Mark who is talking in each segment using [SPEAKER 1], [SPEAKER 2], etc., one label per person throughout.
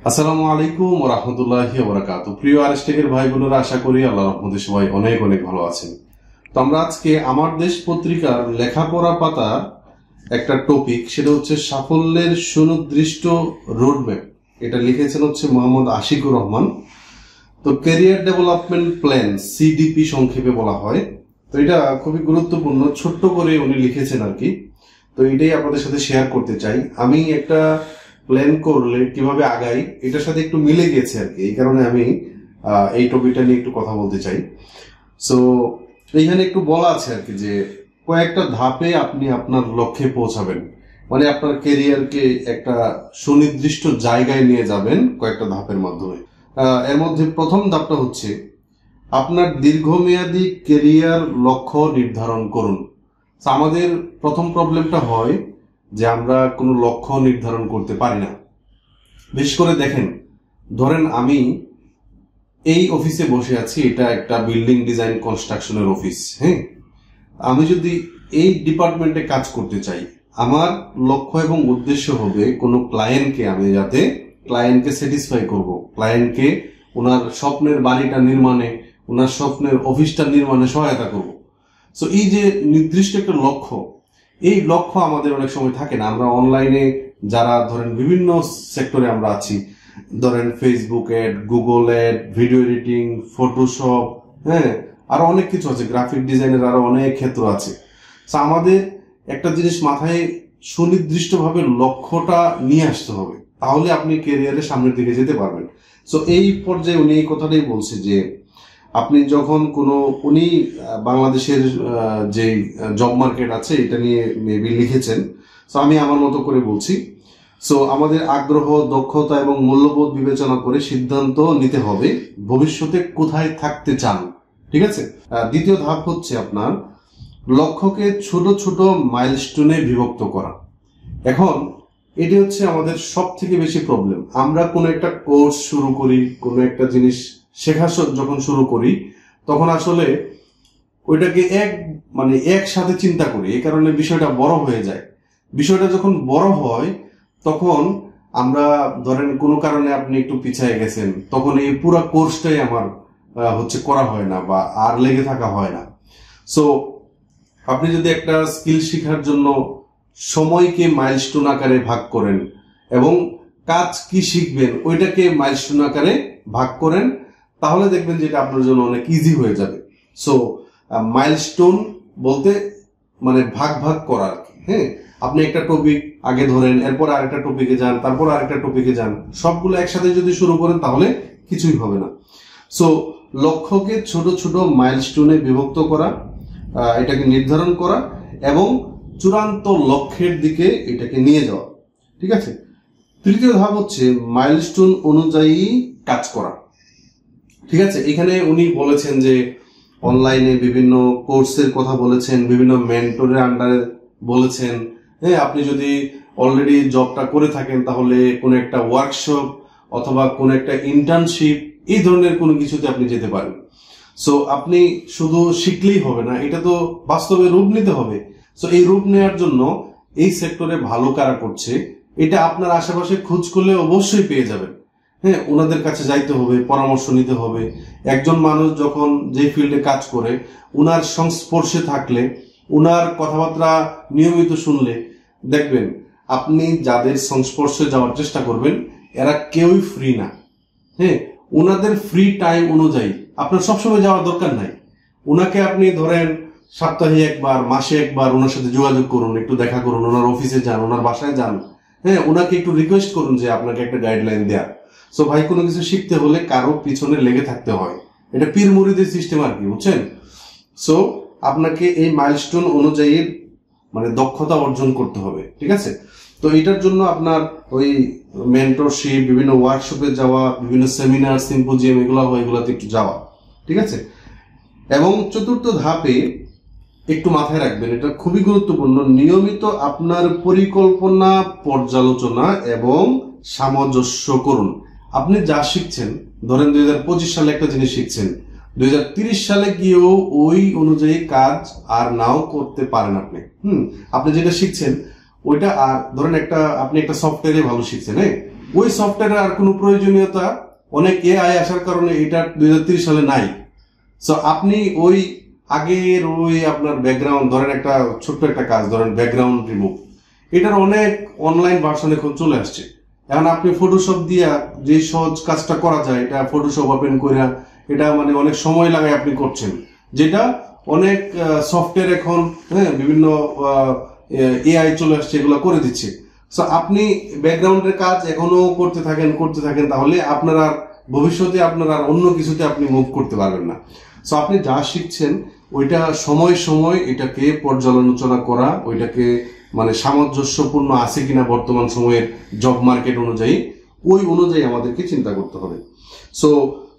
[SPEAKER 1] আসসালামু আলাইকুম ওয়া রাহমাতুল্লাহি ওয়া বারাকাতুহু। প্রিয় আরএসটেকের ভাই বোনেরা, আশা করি আল্লাহর রহমতে সবাই অনেক অনেক ভালো আছেন। তো আমরা আজকে আমার দেশ পত্রিকার লেখাপড়া পাতার একটা টপিক, সেটা হচ্ছে সাফল্যের সুনির্দিষ্ট রোডম্যাপ। এটা লিখেছেন হচ্ছে মোহাম্মদ আশিকুর রহমান। তো ক্যারিয়ার ডেভেলপমেন্ট প্ল্যান, সিডিপি সংক্ষেপে বলা হয়। তো এটা খুবই গুরুত্বপূর্ণ, ছোট্ট করে উনি লিখেছেন আর কি। তো এটাই আপনাদের সাথে শেয়ার করতে চাই। আমি একটা প্ল্যান করলে কিভাবে আগাই, এটার সাথে একটু মিলে গেছে আর কি, এই কারণে আমি এই টপিকটা নিয়ে একটু কথা বলতে চাই। সো এইখানে একটু বলা আছে আর কি যে কয়েকটা ধাপে আপনি আপনার লক্ষ্যে পৌঁছাবেন, মানে আপনার কেরিয়ারকে একটা সুনির্দিষ্ট জায়গায় নিয়ে যাবেন কয়েকটা ধাপের মাধ্যমে। এর মধ্যে প্রথম ধাপটা হচ্ছে আপনার দীর্ঘমেয়াদী কেরিয়ার লক্ষ্য নির্ধারণ করুন। আমাদের প্রথম প্রবলেমটা হয় যে আমরা কোনো লক্ষ্য নির্ধারণ করতে পারি না। বিশেষ করে দেখেন, ধরেন আমি এই অফিসে বসে আছি, এটা একটা বিল্ডিং ডিজাইন কনস্ট্রাকশনের অফিস। হ্যাঁ, আমি যদি এই ডিপার্টমেন্টে কাজ করতে চাই, আমার লক্ষ্য এবং উদ্দেশ্য হবে কোনো ক্লায়েন্টকে, আমি যাতে ক্লায়েন্টকে স্যাটিসফাই করব, ক্লায়েন্টকে ওনার স্বপ্নের বাড়িটা নির্মাণে, ওনার স্বপ্নের অফিসটা নির্মাণে সহায়তা করব। সো এই যে নির্দিষ্ট একটা লক্ষ্য, এই লক্ষ্য আমাদের অনেক সময় থাকে না। আমরা অনলাইনে যারা ধরেন বিভিন্ন সেক্টরে আমরা আছি, ধরেন Facebook ad, Google ad, video editing, Photoshop, হ্যাঁ, আরো অনেক কিছু আছে, গ্রাফিক ডিজাইনের আরো অনেক ক্ষেত্র আছে। আমাদের একটা জিনিস মাথায় সুনির্দিষ্টভাবে লক্ষ্যটা নিয়ে আসতে হবে, তাহলে আপনি ক্যারিয়ারের সামনের দিকে যেতে পারবেন। সো এই পর্যায়ে উনি এই কথাটাই বলছে যে আপনি যখন উনি বাংলাদেশের যে জব মার্কেট আছে এটা নিয়ে মেবি লিখেছেন। সো আমি আমার মতো করে বলছি। সো আমাদের আগ্রহ, দক্ষতা এবং মূল্যবোধ বিবেচনা করে সিদ্ধান্ত নিতে হবে ভবিষ্যতে কোথায় থাকতে চান। ঠিক আছে। দ্বিতীয় ধাপ হচ্ছে আপনার লক্ষ্যকে ছোট ছোট মাইলস্টোনে বিভক্ত করা। এখন এটি হচ্ছে আমাদের সব থেকে বেশি প্রবলেম। আমরা কোনো একটা কোর্স শুরু করি, কোনো একটা জিনিস শেখা যখন শুরু করি, তখন আসলে ওইটাকে একসাথে চিন্তা করি, এই কারণে বিষয়টা বড় হয়ে যায়। বিষয়টা যখন বড় হয়, তখন আমরা ধরেন কোনো কারণে আপনি একটু পিছিয়ে গেছেন, তখন এই পুরো কোর্সটাই আমার করা হয় না বা আর লেগে থাকা হয় না। সো আপনি যদি একটা স্কিল শেখার জন্য সময়কে মাইলস্টোন আকারে ভাগ করেন এবং কাজ কি শিখবেন ওইটাকে মাইলস্টোন আকারে ভাগ করেন, তাহলে দেখবেন যে এটা আপনার জন্য অনেক ইজি হয়ে যাবে। সো মাইলস্টোন বলতে মানে ভাগ ভাগ করা আর কি। হ্যাঁ, আপনি একটা টপিক আগে ধরেন, এরপর আরেকটা টপিকে যান, তারপর আরেকটা টপিকে যান, সবগুলো একসাথে যদি শুরু করেন তাহলে কিছুই হবে না। সো লক্ষ্যকে ছোট ছোট মাইলস্টোনে বিভক্ত করা, এটাকে নির্ধারণ করা এবং চূড়ান্ত লক্ষ্যের দিকে এটাকে নিয়ে যাওয়া। ঠিক আছে। তৃতীয় ধাপ হচ্ছে মাইলস্টোন অনুযায়ী কাজ করা। ঠিক আছে। এখানে উনি বলেছেন যে অনলাইনে বিভিন্ন কোর্সের কথা বলেছেন, বিভিন্ন মেন্টরের আন্ডারে বলেছেন। হ্যাঁ, আপনি যদি অলরেডি জবটা করে থাকেন তাহলে কোনো একটা ওয়ার্কশপ অথবা কোনো একটা ইন্টার্নশিপ, এই ধরনের কোনো কিছুতে আপনি যেতে পারেন। সো আপনি শুধু শিখলেই হবে না, এটা তো বাস্তবে রূপ নিতে হবে। সো এই রূপ নেওয়ার জন্য এই সেক্টরে ভালো কারা করছে এটা আপনার আশেপাশে খোঁজ করলে অবশ্যই পেয়ে যাবেন। হ্যাঁ, ওনাদের কাছে যাইতে হবে, পরামর্শ নিতে হবে। একজন মানুষ যখন যে ফিল্ডে কাজ করে, ওনার সংস্পর্শে থাকলে, ওনার কথাবার্তা নিয়মিত শুনলে দেখবেন আপনি যাদের সংস্পর্শে যাওয়ার চেষ্টা করবেন এরা কেউই ফ্রি না। হ্যাঁ, ওনাদের ফ্রি টাইম অনুযায়ী আপনার সবসময় যাওয়ার দরকার নাই। ওনাকে আপনি ধরেন সপ্তাহে একবার, মাসে একবার ওনার সাথে যোগাযোগ করুন, একটু দেখা করুন, ওনার অফিসে যান, ওনার বাসায় যান। হ্যাঁ, ওনাকে একটু রিকোয়েস্ট করুন যে আপনাকে একটা গাইডলাইন দেয়া। সো ভাই, কোনো কিছু শিখতে হলে কারো পিছনে লেগে থাকতে হয়, এটা পীর মুরিদের সিস্টেম আর কি, বুঝছেন। সো আপনাকে এই মাইলস্টোন অনুযায়ী দক্ষতা অর্জন করতে হবে। ঠিক আছে। তো এটার জন্য আপনার ওই মেন্টরশিপ, বিভিন্ন ওয়ার্কশপে যাওয়া, বিভিন্ন সেমিনার, সিম্পোজিয়াম, এগুলাতে একটু যাওয়া। ঠিক আছে। এবং চতুর্থ ধাপে একটু মাথায় রাখবেন, এটা খুবই গুরুত্বপূর্ণ, নিয়মিত আপনার পরিকল্পনা, পর্যালোচনা এবং সামঞ্জস্য করুন। আপনি যা শিখছেন, ধরেন 2025 সালে একটা জিনিস শিখছেন, 2030 সালে গিয়েও ওই অনুযায়ী কাজ আর নাও করতে পারেন আপনি। আপনি যেটা শিখছেন ওইটা, আর ধরেন আপনি একটা সফটওয়্যারে ভালো শিখছেন, হ্যাঁ, ওই সফটওয়্যারের আর কোনো প্রয়োজনীয়তা অনেক এআই আসার কারণে এটা 2030 সালে নাই। সো আপনি ওই আগের ওই আপনার ব্যাকগ্রাউন্ড ধরেন, একটা ছোট্ট একটা কাজ ধরেন ব্যাকগ্রাউন্ড রিমুভ, এটার অনেক অনলাইন ভার্সন এখন চলে আসছে। এখন আপনি ফটোশপ দিয়া যে সহজ কাজটা করা যায়, এটা ফটোশপ ওপেন করে এটা মানে অনেক সময় লাগায় আপনি করছেন, যেটা অনেক সফটওয়্যার এখন বিভিন্ন এআই চলে আসছে, এগুলো করে দিচ্ছে। সো আপনি ব্যাকগ্রাউন্ডের কাজ এখনো করতে থাকেন, তাহলে আপনার আর ভবিষ্যতে আপনার আর অন্য কিছুতে আপনি মুভ করতে পারবেন না। সো আপনি যা শিখছেন ওইটা সময় সময় এটাকে পর্যালোচনা করা, ওইটাকে মানে সামঞ্জস্যপূর্ণ আছে কিনা বর্তমান সময়ের জব মার্কেট অনুযায়ী, ওই অনুযায়ী আমাদেরকে চিন্তা করতে হবে। সো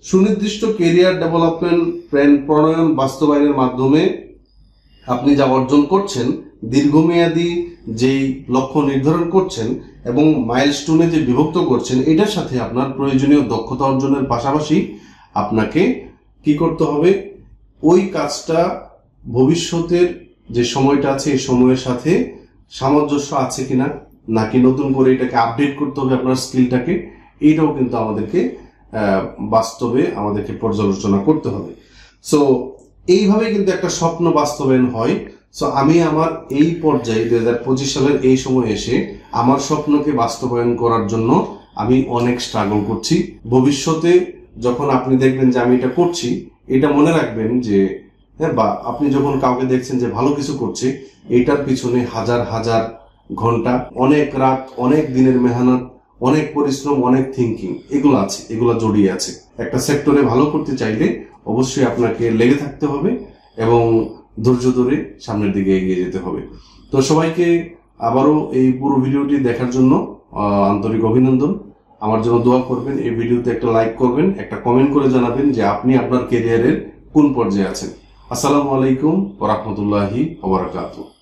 [SPEAKER 1] সুনির্দিষ্ট কেরিয়ার ডেভেলপমেন্ট প্ল্যান প্রণয়ন বাস্তবায়নের মাধ্যমে আপনি যা অর্জন করছেন, দীর্ঘমেয়াদী যেই লক্ষ্য নির্ধারণ করছেন এবং মাইলস্টোনে যে বিভক্ত করছেন, এটার সাথে আপনার প্রয়োজনীয় দক্ষতা অর্জনের পাশাপাশি আপনাকে কি করতে হবে, ওই কাজটা ভবিষ্যতের যে সময়টা আছে এই সময়ের সাথে সামঞ্জস্য আছে কিনা, নাকি নতুন করে এটাকে আপডেট করতে হবে আপনার স্কিলটাকে, এইটাও কিন্তু আমাদেরকে বাস্তবে আমাদেরকে পর্যালোচনা করতে হবে। সো এইভাবে কিন্তু একটা স্বপ্ন বাস্তবায়ন হয়। সো আমি আমার এই পর্যায়ে 2025 সালের এই সময় এসে আমার স্বপ্নকে বাস্তবায়ন করার জন্য আমি অনেক স্ট্রাগল করছি। ভবিষ্যতে যখন আপনি দেখবেন যে আমি এটা করছি, এটা মনে রাখবেন যে বা আপনি যখন কাউকে দেখছেন যে ভালো কিছু করছে, এটার পিছনে হাজার হাজার ঘন্টা, অনেক রাত, অনেক দিনের মেহনত, অনেক পরিশ্রম, অনেক থিঙ্কিং এগুলো আছে, এগুলো জড়িয়ে আছে। একটা সেক্টরে ভালো করতে চাইলে অবশ্যই আপনাকে লেগে থাকতে হবে এবং ধৈর্য ধরে সামনের দিকে এগিয়ে যেতে হবে। তো সবাইকে আবারও এই পুরো ভিডিওটি দেখার জন্য আন্তরিক অভিনন্দন। আমার জন্য দোয়া করবেন, এই ভিডিওতে একটা লাইক করবেন, একটা কমেন্ট করে জানাবেন যে আপনি আপনার ক্যারিয়ারের কোন পর্যায়ে আছেন। আসসালামু আলাইকুম ওয়া রাহমাতুল্লাহি ওয়া বারাকাতুহু।